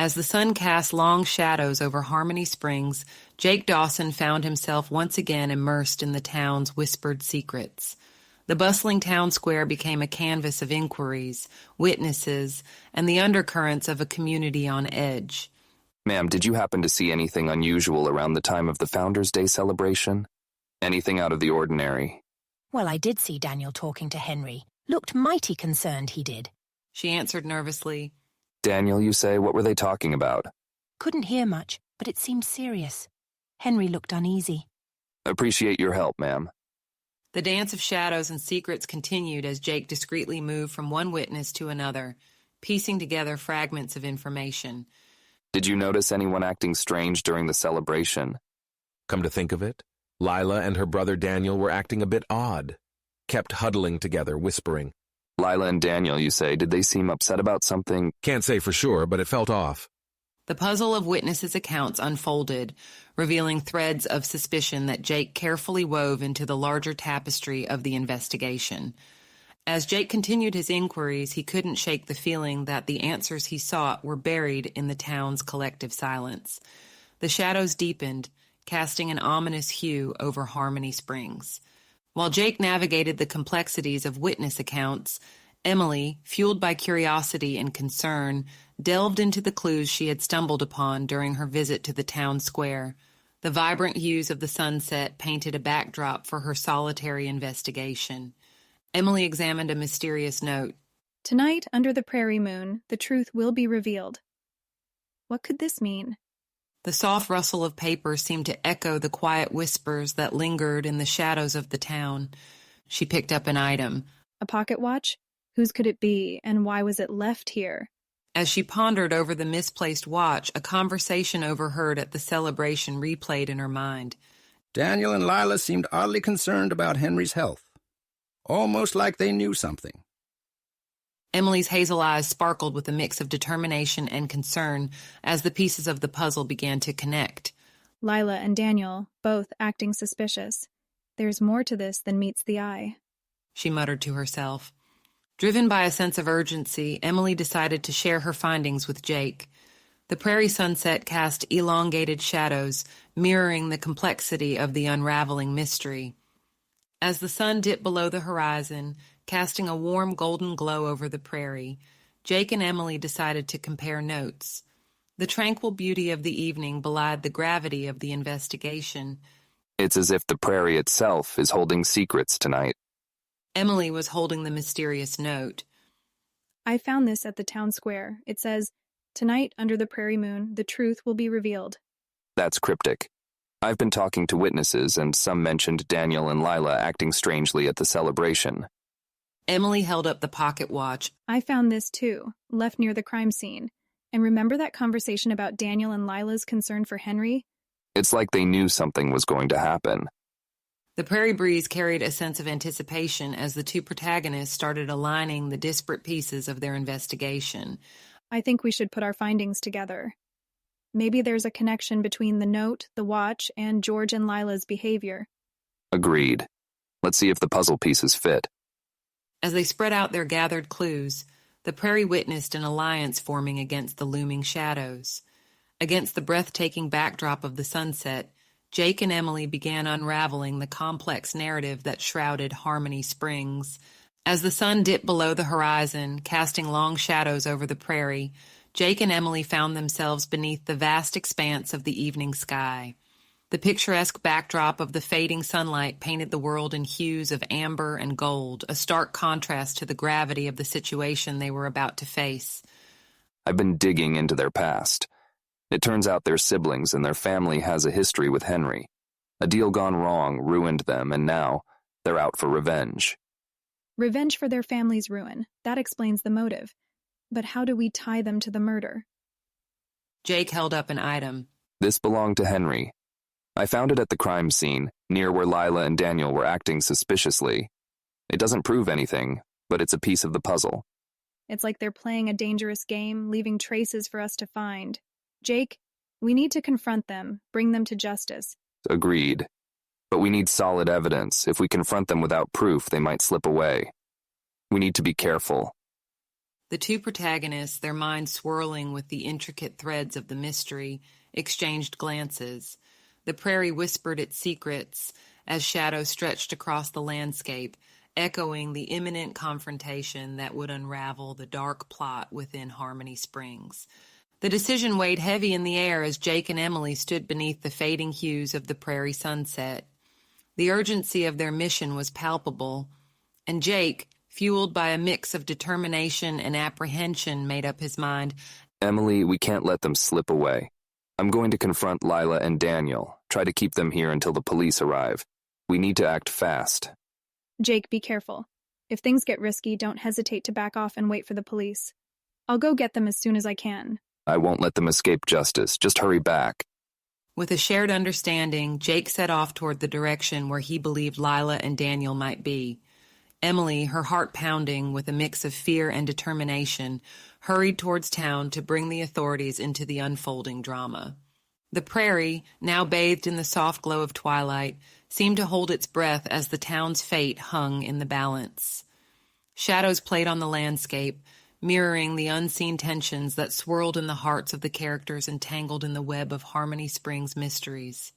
As the sun cast long shadows over Harmony Springs, Jake Dawson found himself once again immersed in the town's whispered secrets. The bustling town square became a canvas of inquiries, witnesses, and the undercurrents of a community on edge. Ma'am, did you happen to see anything unusual around the time of the Founders' Day celebration? Anything out of the ordinary? Well, I did see Daniel talking to Henry. Looked mighty concerned, he did. She answered nervously. Daniel, you say? What were they talking about? Couldn't hear much, but it seemed serious. Henry looked uneasy. Appreciate your help, ma'am. The dance of shadows and secrets continued as Jake discreetly moved from one witness to another, piecing together fragments of information. Did you notice anyone acting strange during the celebration? Come to think of it, Lila and her brother Daniel were acting a bit odd. Kept huddling together, whispering. Lila and Daniel, you say, did they seem upset about something? Can't say for sure, but it felt off. The puzzle of witnesses' accounts unfolded, revealing threads of suspicion that Jake carefully wove into the larger tapestry of the investigation. As Jake continued his inquiries, he couldn't shake the feeling that the answers he sought were buried in the town's collective silence. The shadows deepened, casting an ominous hue over Harmony Springs. While Jake navigated the complexities of witness accounts, Emily, fueled by curiosity and concern, delved into the clues she had stumbled upon during her visit to the town square. The vibrant hues of the sunset painted a backdrop for her solitary investigation. Emily examined a mysterious note. Tonight, under the prairie moon, the truth will be revealed. What could this mean? The soft rustle of paper seemed to echo the quiet whispers that lingered in the shadows of the town. She picked up an item. A pocket watch? Whose could it be, and why was it left here? As she pondered over the misplaced watch, a conversation overheard at the celebration replayed in her mind. Daniel and Lila seemed oddly concerned about Henry's health. Almost like they knew something. Emily's hazel eyes sparkled with a mix of determination and concern as the pieces of the puzzle began to connect. Lila and Daniel, both acting suspicious. There's more to this than meets the eye, she muttered to herself. Driven by a sense of urgency, Emily decided to share her findings with Jake. The prairie sunset cast elongated shadows, mirroring the complexity of the unraveling mystery. As the sun dipped below the horizon, casting a warm golden glow over the prairie, Jake and Emily decided to compare notes. The tranquil beauty of the evening belied the gravity of the investigation. It's as if the prairie itself is holding secrets tonight. Emily was holding the mysterious note. I found this at the town square. It says, "Tonight, under the prairie moon, the truth will be revealed." That's cryptic. I've been talking to witnesses, and some mentioned Daniel and Lila acting strangely at the celebration. Emily held up the pocket watch. I found this too, left near the crime scene. And remember that conversation about Daniel and Lila's concern for Henry? It's like they knew something was going to happen. The prairie breeze carried a sense of anticipation as the two protagonists started aligning the disparate pieces of their investigation. I think we should put our findings together. Maybe there's a connection between the note, the watch, and George and Lila's behavior. Agreed. Let's see if the puzzle pieces fit. As they spread out their gathered clues, the prairie witnessed an alliance forming against the looming shadows. Against the breathtaking backdrop of the sunset, Jake and Emily began unraveling the complex narrative that shrouded Harmony Springs. As the sun dipped below the horizon, casting long shadows over the prairie, Jake and Emily found themselves beneath the vast expanse of the evening sky. The picturesque backdrop of the fading sunlight painted the world in hues of amber and gold, a stark contrast to the gravity of the situation they were about to face. I've been digging into their past. It turns out they're siblings and their family has a history with Henry. A deal gone wrong ruined them, and now they're out for revenge. Revenge for their family's ruin. That explains the motive. But how do we tie them to the murder? Jake held up an item. This belonged to Henry. I found it at the crime scene, near where Lila and Daniel were acting suspiciously. It doesn't prove anything, but it's a piece of the puzzle. It's like they're playing a dangerous game, leaving traces for us to find. Jake, we need to confront them, bring them to justice. Agreed. But we need solid evidence. If we confront them without proof, they might slip away. We need to be careful. The two protagonists, their minds swirling with the intricate threads of the mystery, exchanged glances. The prairie whispered its secrets as shadows stretched across the landscape, echoing the imminent confrontation that would unravel the dark plot within Harmony Springs. The decision weighed heavy in the air as Jake and Emily stood beneath the fading hues of the prairie sunset. The urgency of their mission was palpable, and Jake, fueled by a mix of determination and apprehension, made up his mind. Emily, we can't let them slip away. I'm going to confront Lila and Daniel, try to keep them here until the police arrive. We need to act fast. Jake, be careful. If things get risky, don't hesitate to back off and wait for the police. I'll go get them as soon as I can. I won't let them escape justice. Just hurry back. With a shared understanding, Jake set off toward the direction where he believed Lila and Daniel might be. Emily, her heart pounding with a mix of fear and determination, hurried towards town to bring the authorities into the unfolding drama. The prairie, now bathed in the soft glow of twilight, seemed to hold its breath as the town's fate hung in the balance. Shadows played on the landscape, mirroring the unseen tensions that swirled in the hearts of the characters entangled in the web of Harmony Springs mysteries.